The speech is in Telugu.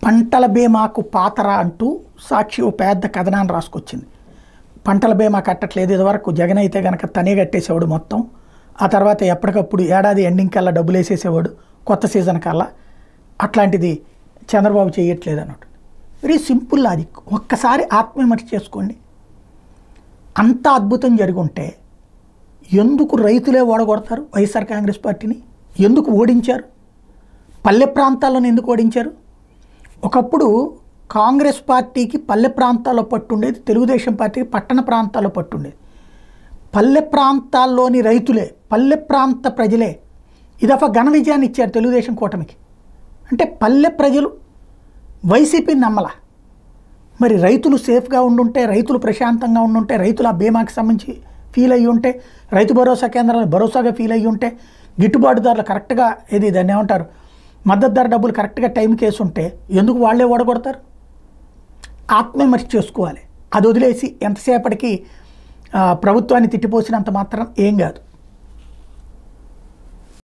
పంటల బీమాకు పాతర అంటూ సాక్షి ఓ పెద్ద కథనాన్ని రాసుకొచ్చింది. పంటల బీమా కట్టట్లేదు, ఇదివరకు జగన్ అయితే కనుక తనే కట్టేసేవాడు మొత్తం, ఆ తర్వాత ఎప్పటికప్పుడు ఏడాది ఎండింగ్ కల్లా డబ్బులు వేసేసేవాడు కొత్త సీజన్ కల్లా, అట్లాంటిది చంద్రబాబు చేయట్లేదు అన్నట్టు. Very simple logic. ఒక్కసారి ఆత్మవిమర్శ చేసుకోండి. అంత అద్భుతం జరుగుంటే ఎందుకు రైతులే ఓడగొడతారు వైఎస్ఆర్ కాంగ్రెస్ పార్టీని? ఎందుకు ఓడించారు? పల్లె ప్రాంతాలను ఎందుకు ఓడించారు? ఒకప్పుడు కాంగ్రెస్ పార్టీకి పల్లె ప్రాంతాల్లో పట్టుండేది, తెలుగుదేశం పార్టీకి పట్టణ ప్రాంతాల్లో పట్టుండేది. పల్లె ప్రాంతాల్లోని రైతులే, పల్లె ప్రాంత ప్రజలే ఈ దఫా ఘన విజయాన్ని ఇచ్చారు తెలుగుదేశం కూటమికి. అంటే పల్లె ప్రజలు వైసీపీని నమ్మలా. మరి రైతులు సేఫ్గా ఉండుంటే, రైతులు ప్రశాంతంగా ఉండుంటే, రైతులు ఆ బీమాకి సంబంధించి ఫీల్ అయ్యి ఉంటే, రైతు భరోసా కేంద్రాలు భరోసాగా ఫీల్ అయ్యి ఉంటే, గిట్టుబాటు ధరలు కరెక్ట్గా దాన్ని ఏమంటారు మద్దతు ధర డబ్బులు కరెక్ట్గా టైంకి వేసి ఉంటే ఎందుకు వాళ్ళే ఓడగొడతారు? ఆత్మవిమర్శ చేసుకోవాలి. అది వదిలేసి ఎంతసేపటికి ప్రభుత్వాన్ని తిట్టిపోసినంత మాత్రం ఏం కాదు.